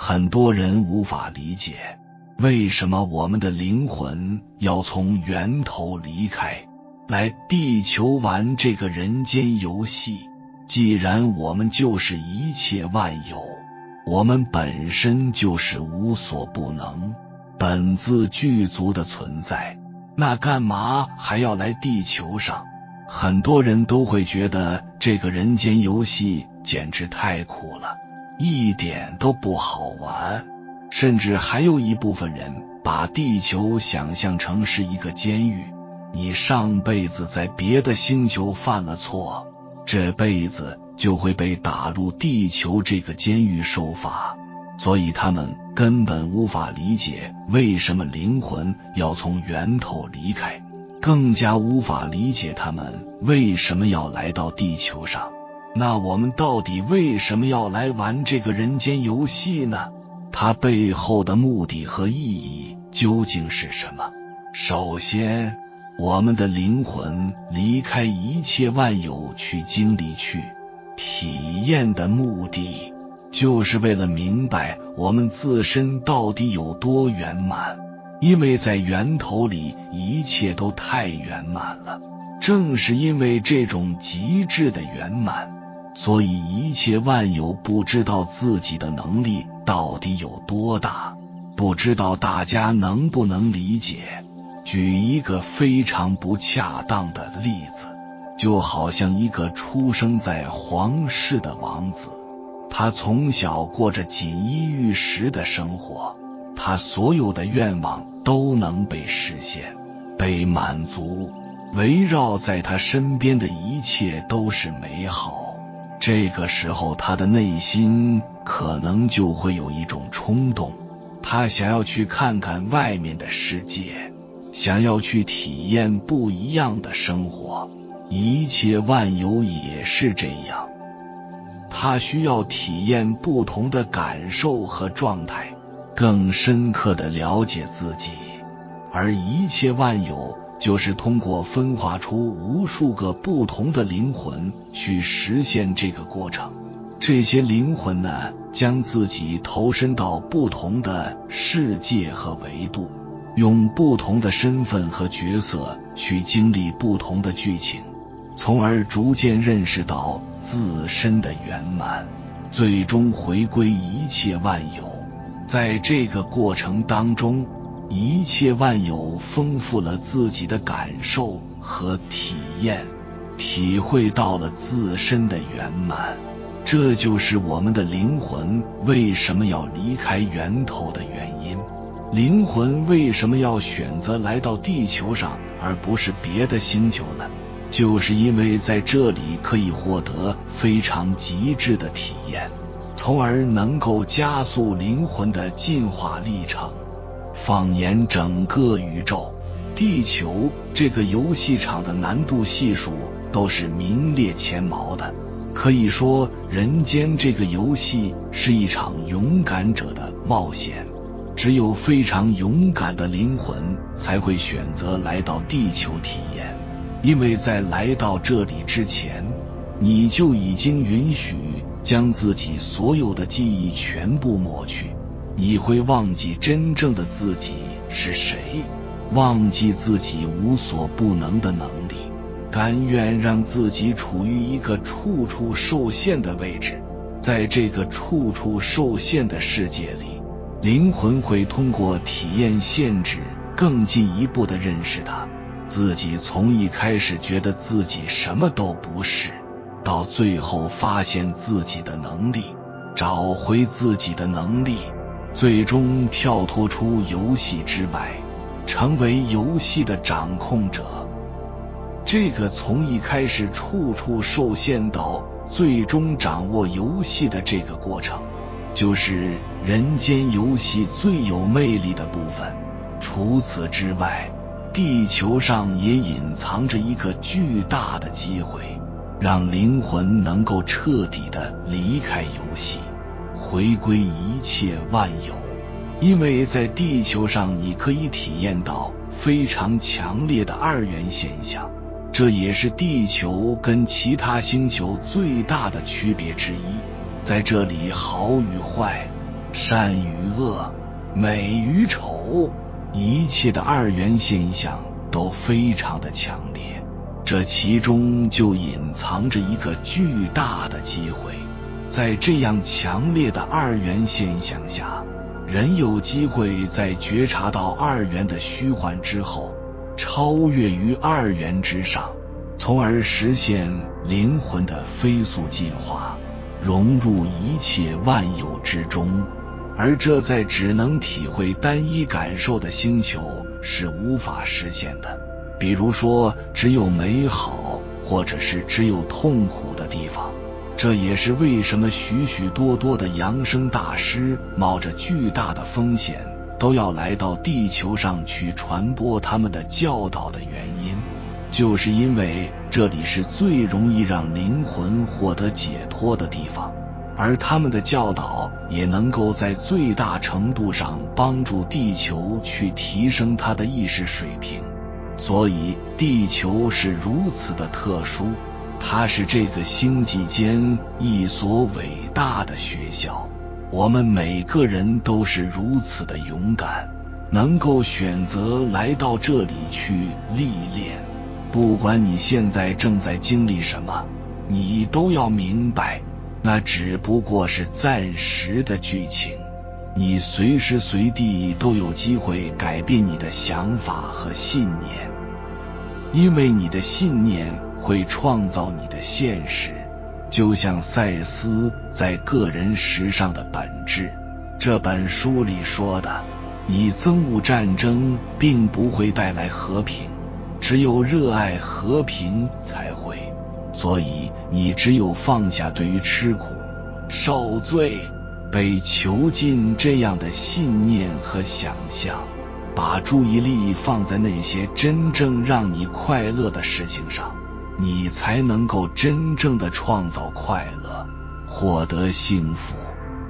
很多人无法理解，为什么我们的灵魂要从源头离开，来地球玩这个人间游戏。既然我们就是一切万有，我们本身就是无所不能，本自具足的存在，那干嘛还要来地球上？很多人都会觉得这个人间游戏简直太苦了，一点都不好玩。甚至还有一部分人把地球想象成是一个监狱，你上辈子在别的星球犯了错，这辈子就会被打入地球这个监狱受罚。所以他们根本无法理解为什么灵魂要从源头离开，更加无法理解他们为什么要来到地球上。那我们到底为什么要来玩这个人间游戏呢？它背后的目的和意义究竟是什么？首先，我们的灵魂离开一切万有去经历去体验的目的，就是为了明白我们自身到底有多圆满。因为在源头里一切都太圆满了，正是因为这种极致的圆满，所以一切万有不知道自己的能力到底有多大。不知道大家能不能理解？举一个非常不恰当的例子，就好像一个出生在皇室的王子，他从小过着锦衣玉食的生活，他所有的愿望都能被实现，被满足，围绕在他身边的一切都是美好。这个时候他的内心可能就会有一种冲动，他想要去看看外面的世界，想要去体验不一样的生活。一切万有也是这样，他需要体验不同的感受和状态，更深刻地了解自己。而一切万有就是通过分化出无数个不同的灵魂去实现这个过程。这些灵魂呢，将自己投身到不同的世界和维度，用不同的身份和角色去经历不同的剧情，从而逐渐认识到自身的圆满，最终回归一切万有。在这个过程当中，一切万有丰富了自己的感受和体验，体会到了自身的圆满。这就是我们的灵魂为什么要离开源头的原因。灵魂为什么要选择来到地球上而不是别的星球呢？就是因为在这里可以获得非常极致的体验，从而能够加速灵魂的进化历程。放眼整个宇宙，地球这个游戏场的难度系数都是名列前茅的。可以说，人间这个游戏是一场勇敢者的冒险，只有非常勇敢的灵魂才会选择来到地球体验。因为在来到这里之前，你就已经允许将自己所有的记忆全部抹去，你会忘记真正的自己是谁，忘记自己无所不能的能力，甘愿让自己处于一个处处受限的位置。在这个处处受限的世界里，灵魂会通过体验限制更进一步地认识它自己，从一开始觉得自己什么都不是，到最后发现自己的能力，找回自己的能力，最终跳脱出游戏之外，成为游戏的掌控者。这个从一开始处处受限到最终掌握游戏的这个过程，就是人间游戏最有魅力的部分。除此之外，地球上也隐藏着一个巨大的机会，让灵魂能够彻底地离开游戏，回归一切万有。因为在地球上你可以体验到非常强烈的二元现象，这也是地球跟其他星球最大的区别之一。在这里，好与坏、善与恶，美与丑，一切的二元现象都非常的强烈，这其中就隐藏着一个巨大的机会。在这样强烈的二元现象下，人有机会在觉察到二元的虚幻之后，超越于二元之上，从而实现灵魂的飞速进化，融入一切万有之中。而这在只能体会单一感受的星球是无法实现的。比如说，只有美好或者是只有痛苦的地方。这也是为什么许许多多的扬升大师冒着巨大的风险都要来到地球上去传播他们的教导的原因，就是因为这里是最容易让灵魂获得解脱的地方，而他们的教导也能够在最大程度上帮助地球去提升它的意识水平。所以地球是如此的特殊，它是这个星际间一所伟大的学校。我们每个人都是如此的勇敢，能够选择来到这里去历练。不管你现在正在经历什么，你都要明白，那只不过是暂时的剧情。你随时随地都有机会改变你的想法和信念，因为你的信念会创造你的现实，就像赛斯在个人实上的本质这本书里说的，你憎恶战争并不会带来和平，只有热爱和平才会。所以你只有放下对于吃苦、受罪、被囚禁这样的信念和想象，把注意力放在那些真正让你快乐的事情上，你才能够真正的创造快乐，获得幸福。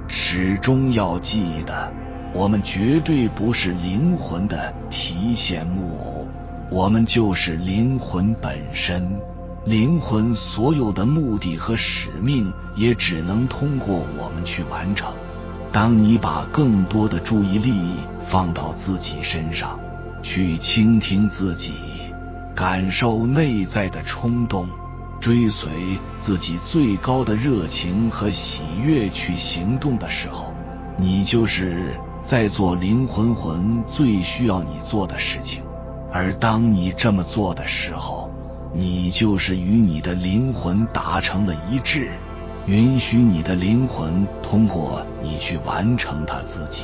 始终要记得，我们绝对不是灵魂的提线木偶，我们就是灵魂本身。灵魂所有的目的和使命也只能通过我们去完成。当你把更多的注意力放到自己身上，去倾听自己，感受内在的冲动，追随自己最高的热情和喜悦去行动的时候，你就是在做灵魂最需要你做的事情。而当你这么做的时候，你就是与你的灵魂达成了一致，允许你的灵魂通过你去完成它自己。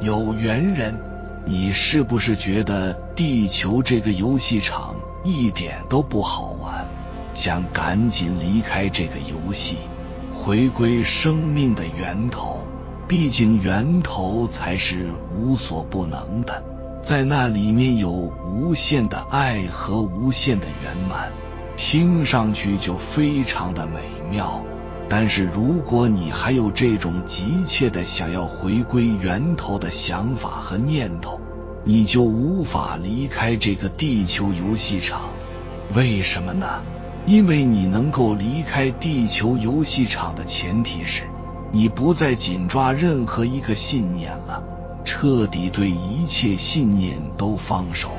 有缘人，你是不是觉得地球这个游戏场一点都不好玩，想赶紧离开这个游戏，回归生命的源头？毕竟源头才是无所不能的，在那里面有无限的爱和无限的圆满，听上去就非常的美妙。但是如果你还有这种急切的想要回归源头的想法和念头，你就无法离开这个地球游戏场。为什么呢？因为你能够离开地球游戏场的前提是，你不再紧抓任何一个信念了，彻底对一切信念都放手，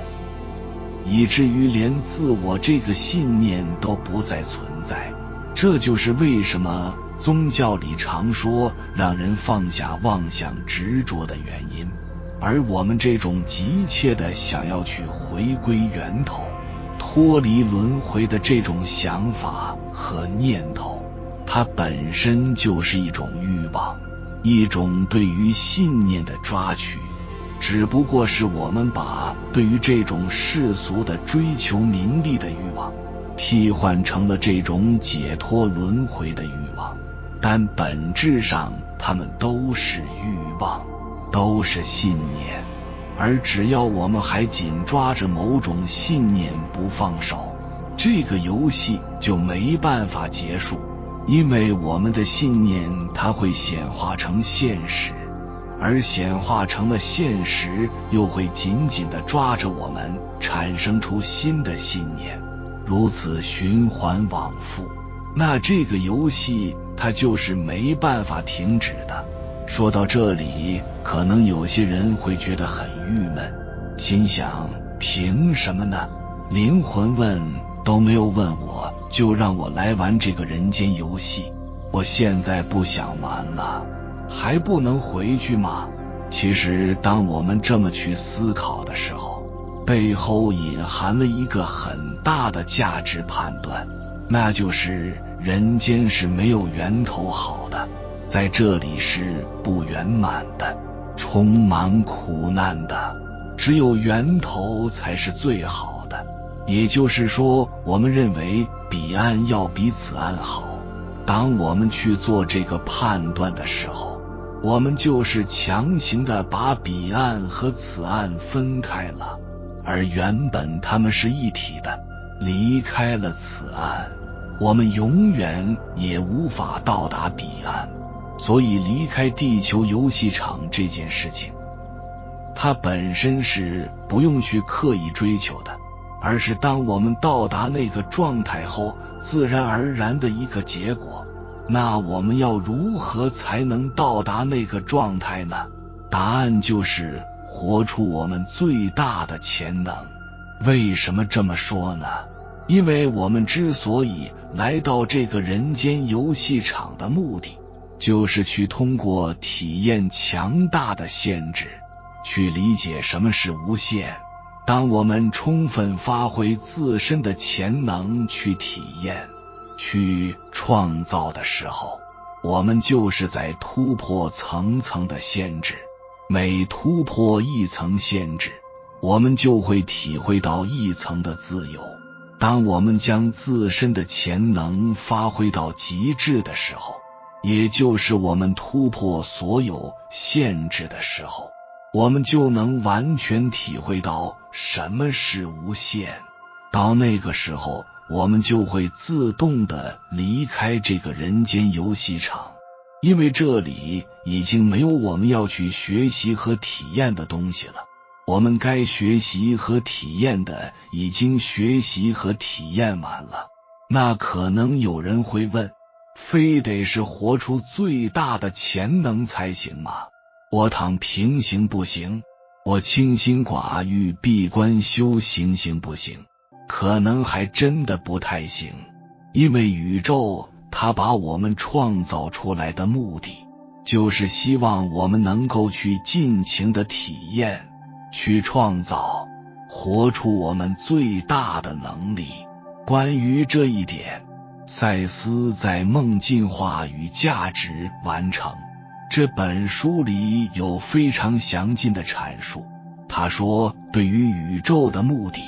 以至于连自我这个信念都不再存在。这就是为什么宗教里常说让人放下妄想执着的原因。而我们这种急切的想要去回归源头，脱离轮回的这种想法和念头，它本身就是一种欲望，一种对于信念的抓取，只不过是我们把对于这种世俗的追求名利的欲望替换成了这种解脱轮回的欲望，但本质上它们都是欲望，都是信念。而只要我们还紧抓着某种信念不放手，这个游戏就没办法结束，因为我们的信念它会显化成现实，而显化成了现实又会紧紧地抓着我们，产生出新的信念，如此循环往复。那这个游戏它就是没办法停止的。说到这里，可能有些人会觉得很郁闷，心想凭什么呢？灵魂问都没有问我，就让我来玩这个人间游戏，我现在不想玩了，还不能回去吗？其实当我们这么去思考的时候，背后隐含了一个很大的价值判断，那就是人间是没有源头好的，在这里是不圆满的，充满苦难的，只有源头才是最好的。也就是说，我们认为彼岸要比此岸好，当我们去做这个判断的时候，我们就是强行的把彼岸和此岸分开了，而原本它们是一体的。离开了此岸，我们永远也无法到达彼岸。所以离开地球游戏场这件事情，它本身是不用去刻意追求的，而是当我们到达那个状态后自然而然的一个结果。那我们要如何才能到达那个状态呢？答案就是活出我们最大的潜能。为什么这么说呢？因为我们之所以来到这个人间游戏场的目的，就是去通过体验强大的限制，去理解什么是无限。当我们充分发挥自身的潜能去体验、去创造的时候，我们就是在突破层层的限制。每突破一层限制，我们就会体会到一层的自由。当我们将自身的潜能发挥到极致的时候，也就是我们突破所有限制的时候，我们就能完全体会到什么是无限。到那个时候，我们就会自动地离开这个人间游戏场，因为这里已经没有我们要去学习和体验的东西了。我们该学习和体验的已经学习和体验完了。那可能有人会问，非得是活出最大的潜能才行吗？我躺平行不行？我清心寡欲闭关修行行不行？可能还真的不太行。因为宇宙它把我们创造出来的目的，就是希望我们能够去尽情的体验，去创造，活出我们最大的能力。关于这一点，赛斯在《梦进化与价值完成》这本书里有非常详尽的阐述。他说，对于宇宙的目的，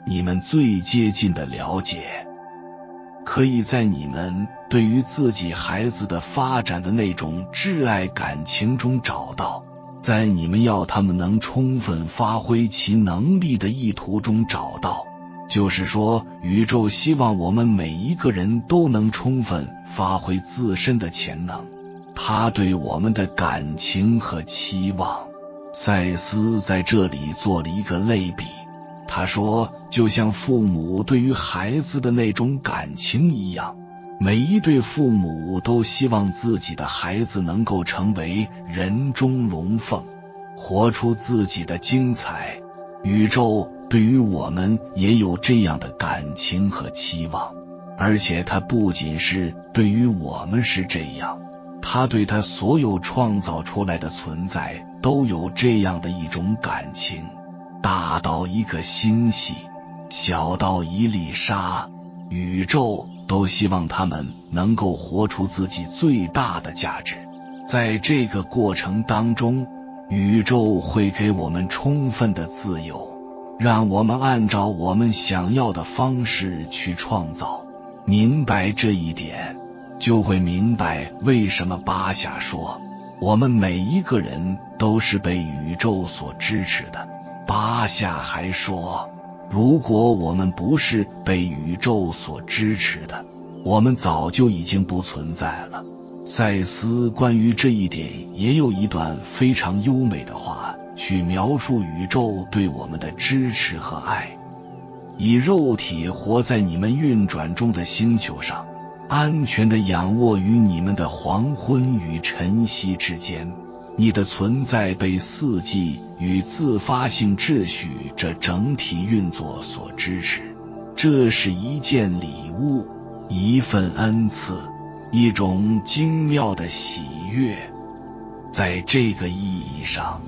你们最接近的了解，可以在你们对于自己孩子的发展的那种挚爱感情中找到，在你们要他们能充分发挥其能力的意图中找到。就是说，宇宙希望我们每一个人都能充分发挥自身的潜能，他对我们的感情和期望。赛斯在这里做了一个类比，他说，就像父母对于孩子的那种感情一样，每一对父母都希望自己的孩子能够成为人中龙凤，活出自己的精彩。宇宙对于我们也有这样的感情和期望，而且它不仅是对于我们是这样，它对它所有创造出来的存在都有这样的一种感情。大到一个星系，小到一粒沙，宇宙都希望他们能够活出自己最大的价值。在这个过程当中，宇宙会给我们充分的自由，让我们按照我们想要的方式去创造。明白这一点，就会明白为什么巴夏说，我们每一个人都是被宇宙所支持的。巴夏还说，如果我们不是被宇宙所支持的，我们早就已经不存在了。赛斯关于这一点也有一段非常优美的话，去描述宇宙对我们的支持和爱。以肉体活在你们运转中的星球上，安全地仰卧于你们的黄昏与晨曦之间，你的存在被四季与自发性秩序这整体运作所支持，这是一件礼物，一份恩赐，一种精妙的喜悦。在这个意义上，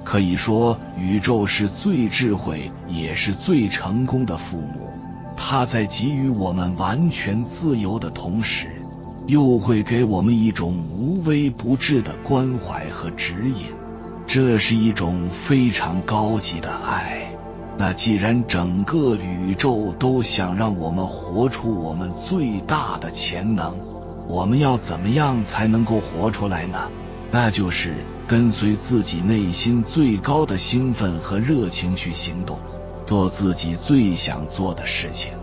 可以说宇宙是最智慧也是最成功的父母，它在给予我们完全自由的同时，又会给我们一种无微不至的关怀和指引，这是一种非常高级的爱。那既然整个宇宙都想让我们活出我们最大的潜能，我们要怎么样才能够活出来呢？那就是跟随自己内心最高的兴奋和热情去行动，做自己最想做的事情，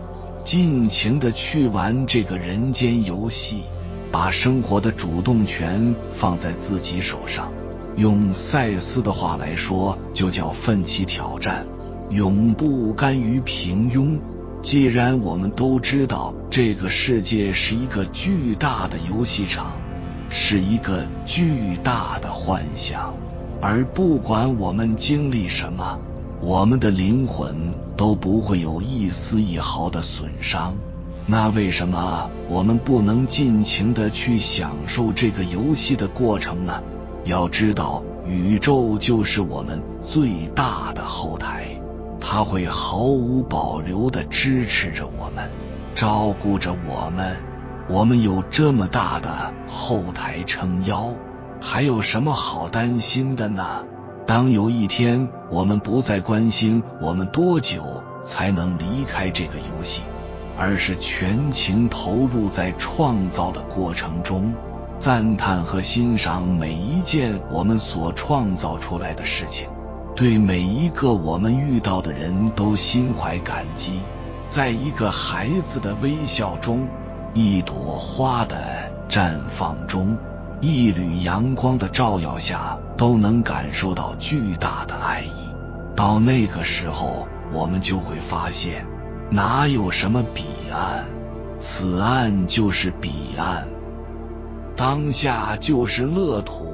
尽情地去玩这个人间游戏，把生活的主动权放在自己手上。用赛斯的话来说，就叫奋起挑战，永不甘于平庸。既然我们都知道这个世界是一个巨大的游戏场，是一个巨大的幻想，而不管我们经历什么，我们的灵魂都不会有一丝一毫的损伤。那为什么我们不能尽情地去享受这个游戏的过程呢？要知道，宇宙就是我们最大的后台，它会毫无保留地支持着我们，照顾着我们。我们有这么大的后台撑腰，还有什么好担心的呢？当有一天我们不再关心我们多久才能离开这个游戏，而是全情投入在创造的过程中，赞叹和欣赏每一件我们所创造出来的事情，对每一个我们遇到的人都心怀感激，在一个孩子的微笑中，一朵花的绽放中，一缕阳光的照耀下，都能感受到巨大的爱意。到那个时候，我们就会发现，哪有什么彼岸，此岸就是彼岸，当下就是乐土。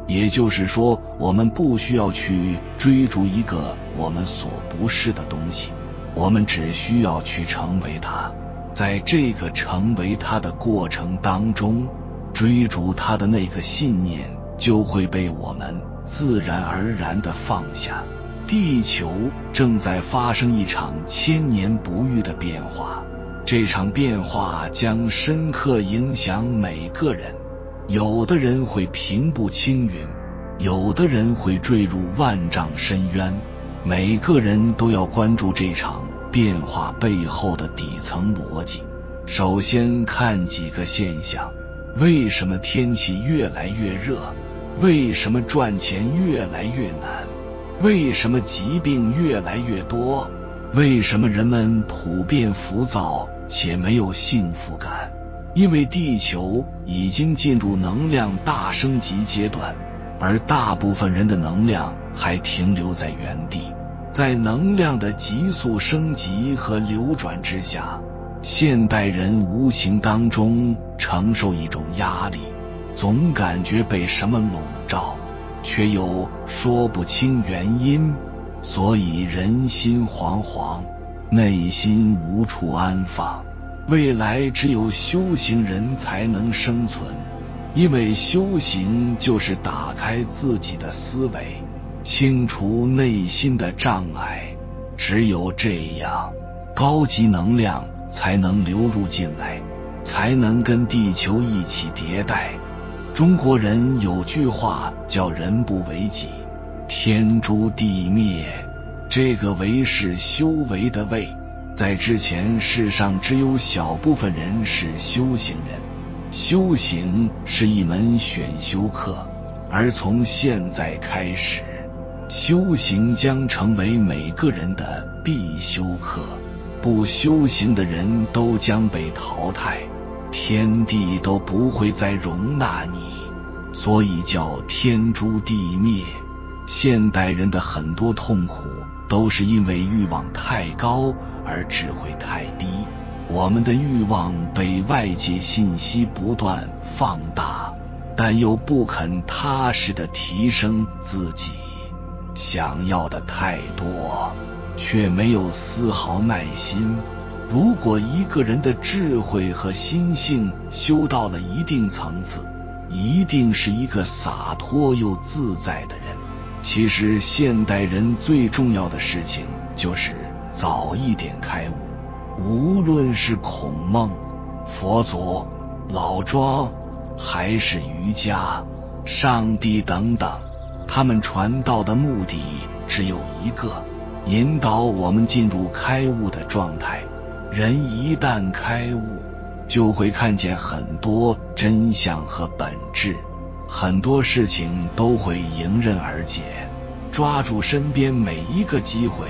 也就是说，我们不需要去追逐一个我们所不是的东西，我们只需要去成为它。在这个成为它的过程当中，追逐它的那个信念就会被我们自然而然地放下。地球正在发生一场千年不遇的变化，这场变化将深刻影响每个人。有的人会平步青云，有的人会坠入万丈深渊。每个人都要关注这场变化背后的底层逻辑。首先看几个现象：为什么天气越来越热？为什么赚钱越来越难？为什么疾病越来越多？为什么人们普遍浮躁且没有幸福感？因为地球已经进入能量大升级阶段，而大部分人的能量还停留在原地。在能量的急速升级和流转之下，现代人无形当中承受一种压力，总感觉被什么笼罩，却又说不清原因，所以人心惶惶，内心无处安放。未来只有修行人才能生存，因为修行就是打开自己的思维，清除内心的障碍。只有这样，高级能量才能流入进来，才能跟地球一起迭代。中国人有句话叫人不为己，天诛地灭。这个为是修为的为，在之前世上只有小部分人是修行人，修行是一门选修课，而从现在开始，修行将成为每个人的必修课，不修行的人都将被淘汰，天地都不会再容纳你，所以叫天诛地灭。现代人的很多痛苦都是因为欲望太高而智慧太低，我们的欲望被外界信息不断放大，但又不肯踏实地提升自己，想要的太多，却没有丝毫耐心。如果一个人的智慧和心性修到了一定层次，一定是一个洒脱又自在的人。其实现代人最重要的事情就是早一点开悟，无论是孔孟、佛祖、老庄，还是瑜伽、上帝等等，他们传道的目的只有一个，引导我们进入开悟的状态。人一旦开悟，就会看见很多真相和本质，很多事情都会迎刃而解。抓住身边每一个机会，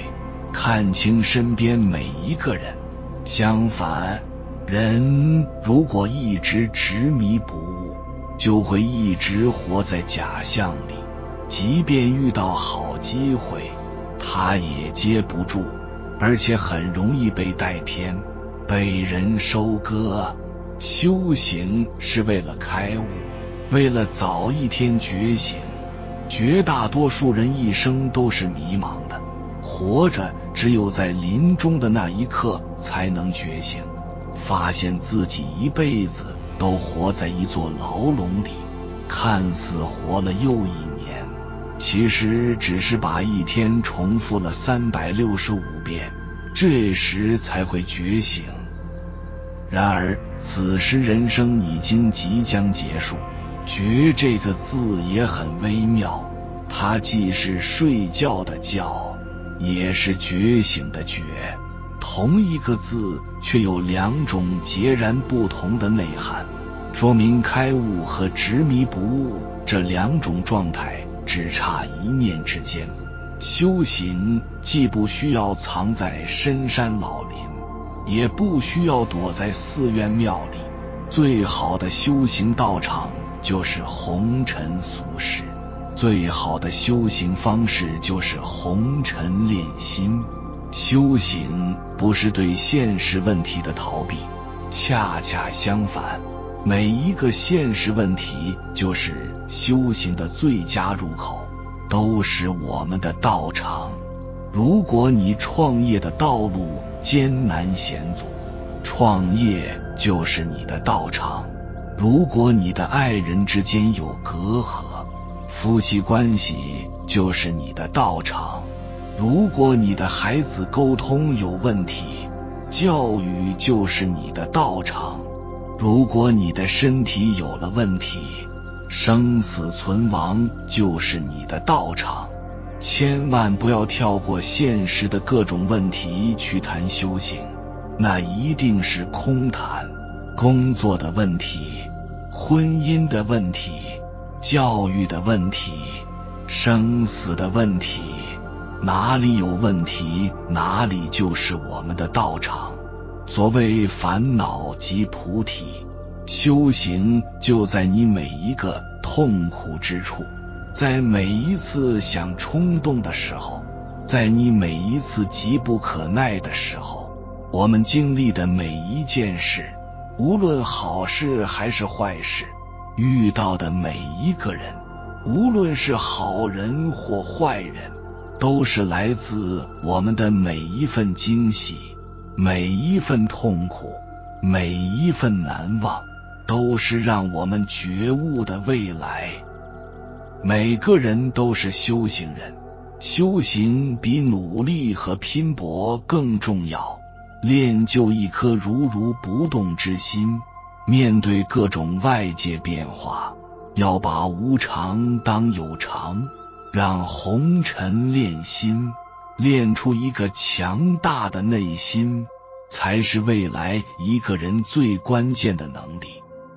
看清身边每一个人。相反，人如果一直执迷不悟，就会一直活在假象里，即便遇到好机会，他也接不住，而且很容易被带偏，被人收割。修行是为了开悟，为了早一天觉醒。绝大多数人一生都是迷茫的，活着只有在临终的那一刻才能觉醒，发现自己一辈子都活在一座牢笼里，看似活了又一年，其实只是把一天重复了365遍，这时才会觉醒。然而此时人生已经即将结束。觉这个字也很微妙，它既是睡觉的觉，也是觉醒的觉。同一个字却有两种截然不同的内涵，说明开悟和执迷不悟这两种状态只差一念之间。修行既不需要藏在深山老林，也不需要躲在寺院庙里，最好的修行道场就是红尘俗世，最好的修行方式就是红尘炼心。修行不是对现实问题的逃避，恰恰相反，每一个现实问题就是修行的最佳入口，都是我们的道场。如果你创业的道路艰难险阻，创业就是你的道场。如果你的爱人之间有隔阂，夫妻关系就是你的道场。如果你的孩子沟通有问题，教育就是你的道场。如果你的身体有了问题，生死存亡就是你的道场。千万不要跳过现实的各种问题去谈修行，那一定是空谈。工作的问题，婚姻的问题，教育的问题，生死的问题，哪里有问题，哪里就是我们的道场。所谓烦恼即菩提，修行就在你每一个痛苦之处，在每一次想冲动的时候，在你每一次急不可耐的时候，我们经历的每一件事，无论好事还是坏事，遇到的每一个人，无论是好人或坏人，都是来自我们的每一份惊喜，每一份痛苦，每一份难忘，都是让我们觉悟的未来。每个人都是修行人，修行比努力和拼搏更重要。练就一颗如如不动之心，面对各种外界变化，要把无常当有常，让红尘炼心，练出一个强大的内心，才是未来一个人最关键的能力。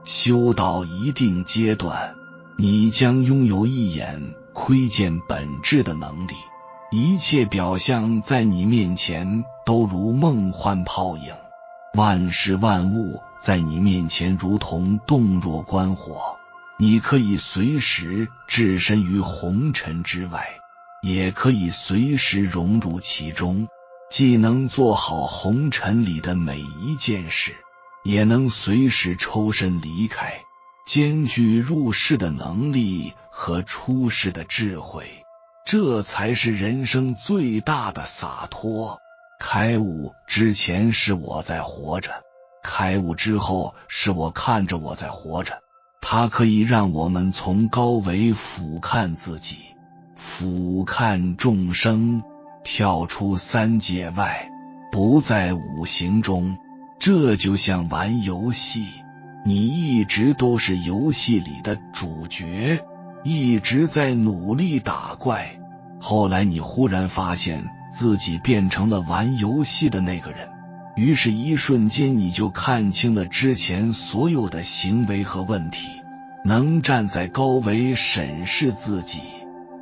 修到一定阶段，你将拥有一眼窥见本质的能力，一切表象在你面前都如梦幻泡影，万事万物在你面前如同洞若观火。你可以随时置身于红尘之外，也可以随时融入其中，既能做好红尘里的每一件事，也能随时抽身离开。兼具入世的能力和出世的智慧，这才是人生最大的洒脱。开悟之前是我在活着，开悟之后是我看着我在活着。它可以让我们从高维俯瞰自己，俯瞰众生，跳出三界外，不在五行中。这就像玩游戏，你一直都是游戏里的主角，一直在努力打怪，后来你忽然发现自己变成了玩游戏的那个人，于是一瞬间你就看清了之前所有的行为和问题，能站在高维审视自己，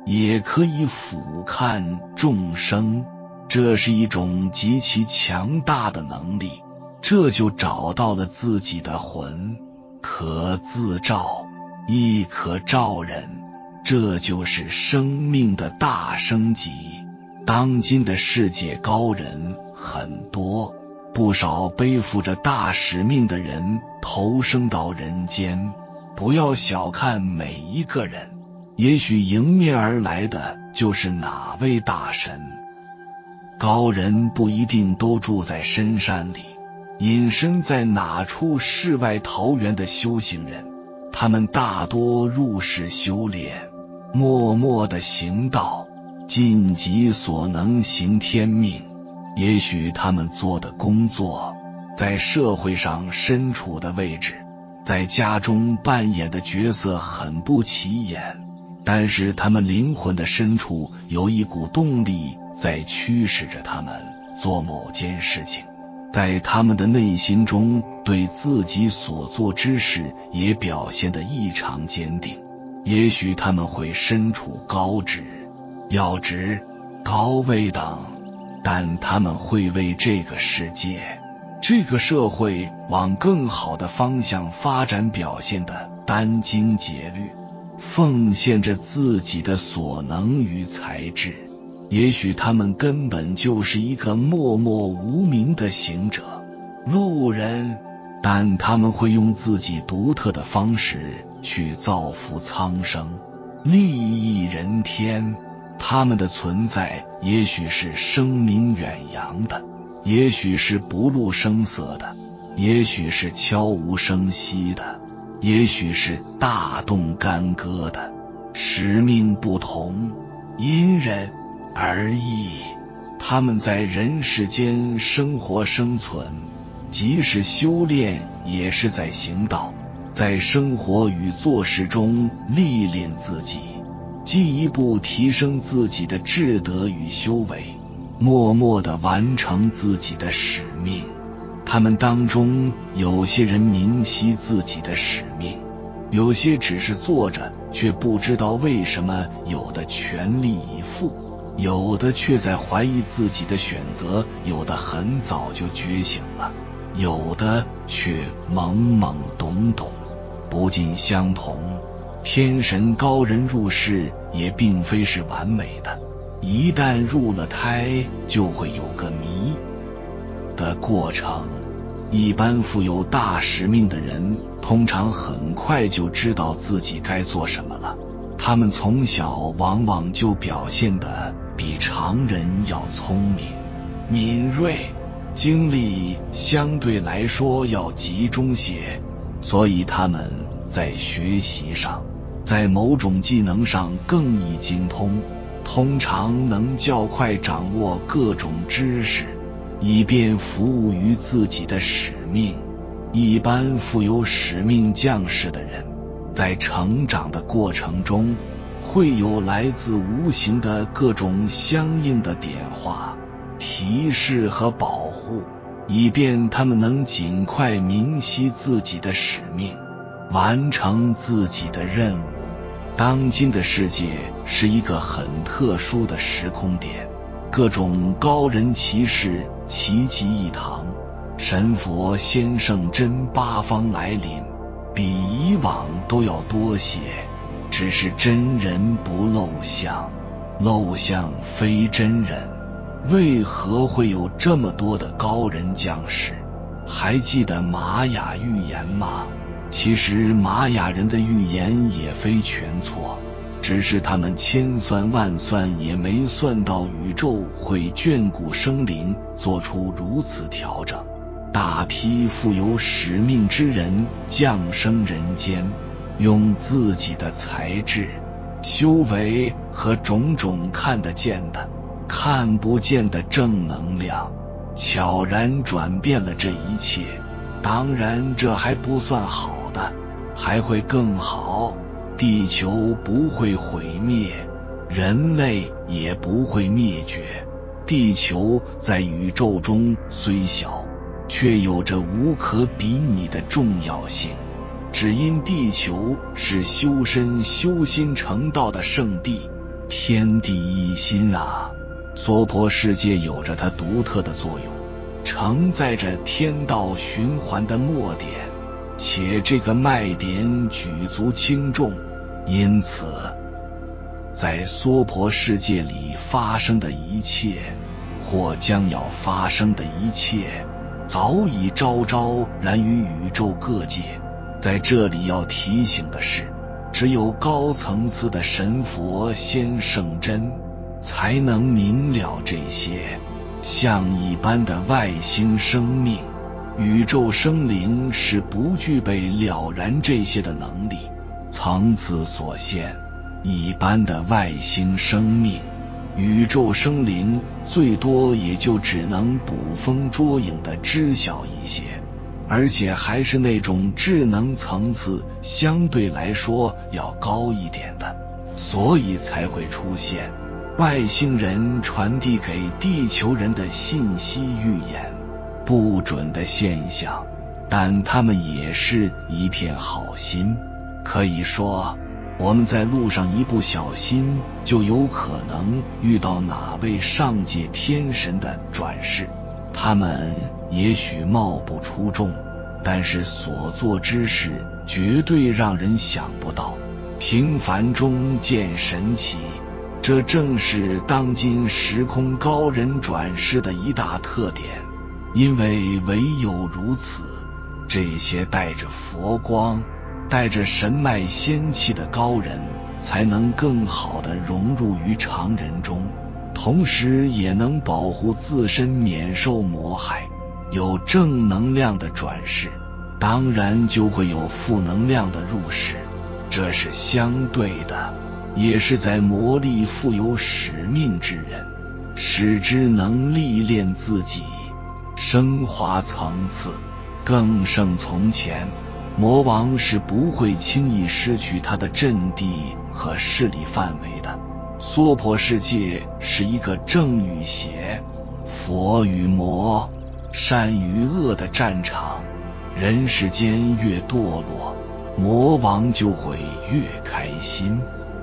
也可以俯瞰众生，这是一种极其强大的能力。这就找到了自己的魂，可自照，亦可照人，这就是生命的大升级。当今的世界高人很多，不少背负着大使命的人投生到人间。不要小看每一个人，也许迎面而来的就是哪位大神。高人不一定都住在深山里，隐身在哪处世外桃源的修行人，他们大多入世修炼，默默地行道，尽己所能行天命。也许他们做的工作，在社会上身处的位置，在家中扮演的角色很不起眼，但是他们灵魂的深处有一股动力在驱使着他们做某件事情，在他们的内心中对自己所做之事也表现得异常坚定。也许他们会身处高职、要职、高位等，但他们会为这个世界、这个社会往更好的方向发展表现得殚精竭虑，奉献着自己的所能与才智。也许他们根本就是一个默默无名的行者、路人，但他们会用自己独特的方式去造福苍生，利益人天。他们的存在也许是声名远扬的，也许是不露声色的，也许是悄无声息的，也许是大动干戈的。使命不同，因人而异。他们在人世间生活生存，即使修炼也是在行道，在生活与做事中历练自己，进一步提升自己的智德与修为，默默地完成自己的使命。他们当中有些人明晰自己的使命，有些只是做着却不知道为什么，有的全力以赴，有的却在怀疑自己的选择，有的很早就觉醒了，有的却懵懵懂懂。不尽相同，天神高人入世也并非是完美的，一旦入了胎，就会有个迷的过程。一般负有大使命的人通常很快就知道自己该做什么了，他们从小往往就表现得比常人要聪明、敏锐，精力相对来说要集中些，所以他们在学习上，在某种技能上更易精通，通常能较快掌握各种知识，以便服务于自己的使命。一般负有使命降世的人，在成长的过程中，会有来自无形的各种相应的点化、提示和保护，以便他们能尽快明晰自己的使命，完成自己的任务。当今的世界是一个很特殊的时空点，各种高人奇士齐集一堂，神佛仙圣真八方来临，比以往都要多些。只是真人不露相，露相非真人。为何会有这么多的高人降世？还记得玛雅预言吗？其实玛雅人的预言也非全错，只是他们千算万算也没算到宇宙会眷顾生灵，做出如此调整。大批富有使命之人降生人间，用自己的才智、修为和种种看得见的、看不见的正能量，悄然转变了这一切。当然，这还不算好的，还会更好。地球不会毁灭，人类也不会灭绝。地球在宇宙中虽小，却有着无可比拟的重要性。只因地球是修身修心成道的圣地，天地一心啊！娑婆世界有着它独特的作用，承载着天道循环的末点，且这个脉点举足轻重。因此，在娑婆世界里发生的一切，或将要发生的一切，早已昭昭然于宇宙各界。在这里要提醒的是，只有高层次的神佛先圣真，才能明了这些。像一般的外星生命，宇宙生灵是不具备了然这些的能力，层次所限。一般的外星生命，宇宙生灵最多也就只能捕风捉影的知晓一些，而且还是那种智能层次相对来说要高一点的，所以才会出现外星人传递给地球人的信息预言不准的现象。但他们也是一片好心，可以说我们在路上一不小心就有可能遇到哪位上界天神的转世。他们也许貌不出众，但是所做之事绝对让人想不到，平凡中见神奇。这正是当今时空高人转世的一大特点，因为唯有如此，这些带着佛光、带着神脉仙气的高人才能更好地融入于常人中，同时也能保护自身免受魔害。有正能量的转世，当然就会有负能量的入世，这是相对的，也是在磨砺富有使命之人，使之能历练自己，升华层次，更胜从前。魔王是不会轻易失去他的阵地和势力范围的。娑婆世界是一个正与邪、佛与魔、善与恶的战场，人世间越堕落，魔王就会越开心，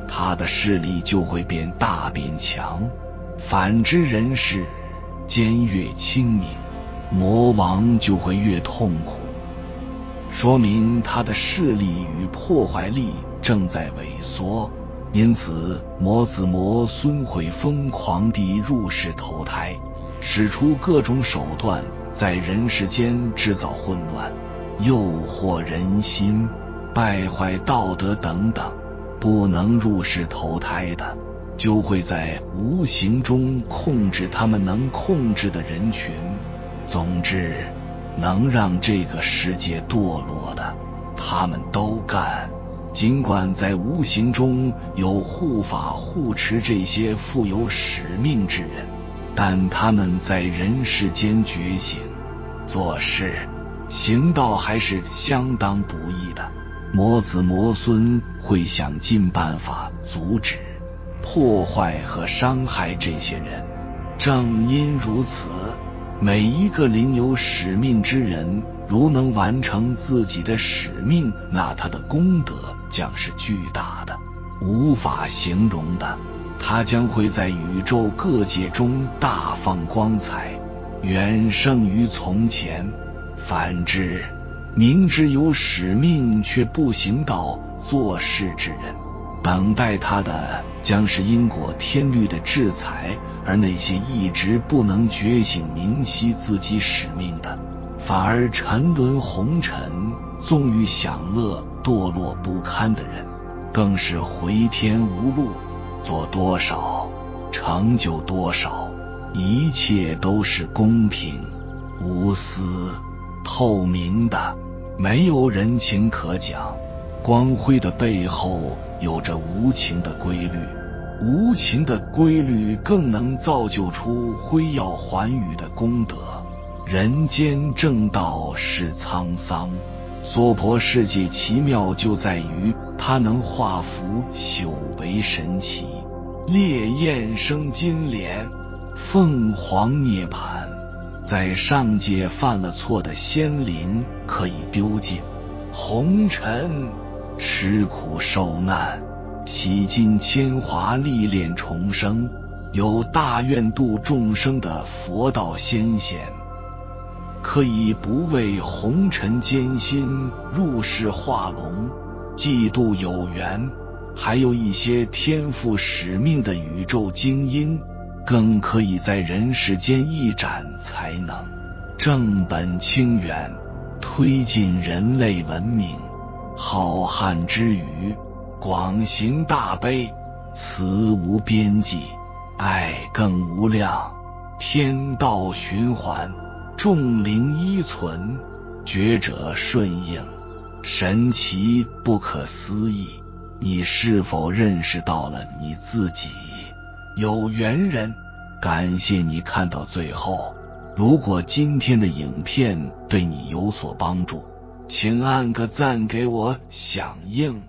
他的势力就会变大变强。反之，人世间越清明，魔王就会越痛苦，说明他的势力与破坏力正在萎缩。因此魔子魔孙会疯狂地入世投胎，使出各种手段在人世间制造混乱，诱惑人心，败坏道德等等。不能入世投胎的，就会在无形中控制他们能控制的人群。总之，能让这个世界堕落的，他们都干。尽管在无形中有护法护持这些富有使命之人，但他们在人世间觉醒、做事、行道还是相当不易的。魔子魔孙会想尽办法阻止、破坏和伤害这些人。正因如此，每一个领有使命之人，如能完成自己的使命，那他的功德将是巨大的，无法形容的。他将会在宇宙各界中大放光彩，远胜于从前。反之，明知有使命却不行道做事之人，等待他的将是因果天律的制裁。而那些一直不能觉醒明晰自己使命的，反而沉沦红尘，纵欲享乐堕落不堪的人，更是回天无路，做多少成就多少，一切都是公平、无私、透明的，没有人情可讲。光辉的背后有着无情的规律，无情的规律更能造就出辉耀寰宇的功德。人间正道是沧桑，娑婆世界奇妙就在于它能化腐朽为神奇，烈焰生金莲，凤凰涅槃。在上界犯了错的仙灵可以丢尽红尘，吃苦受难，洗尽铅华，历练重生。有大愿度众生的佛道先贤，可以不为红尘艰辛入世化龙，嫉妒有缘。还有一些天赋使命的宇宙精英，更可以在人世间一展才能，正本清源，推进人类文明。浩瀚之余，广行大悲，慈无边际，爱更无量。天道循环，众灵依存，觉者顺应，神奇不可思议。你是否认识到了你自己？有缘人，感谢你看到最后。如果今天的影片对你有所帮助，请按个赞给我响应。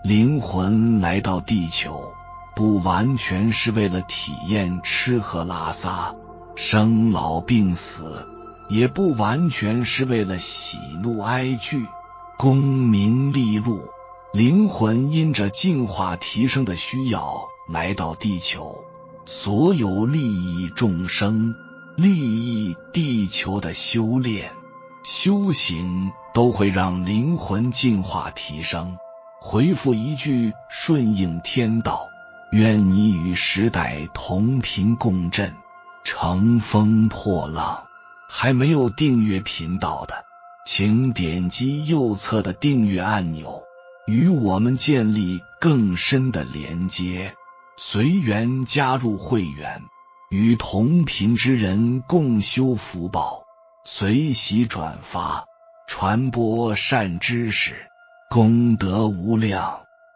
灵魂来到地球，不完全是为了体验吃喝拉撒、生老病死，也不完全是为了喜怒哀惧、功名利禄。灵魂因着进化提升的需要来到地球，所有利益众生、利益地球的修炼、修行都会让灵魂进化提升。回复一句顺应天道，愿你与时代同频共振，乘风破浪。还没有订阅频道的，请点击右侧的订阅按钮，与我们建立更深的连接。随缘加入会员，与同频之人共修福报，随喜转发，传播善知识，功德无量。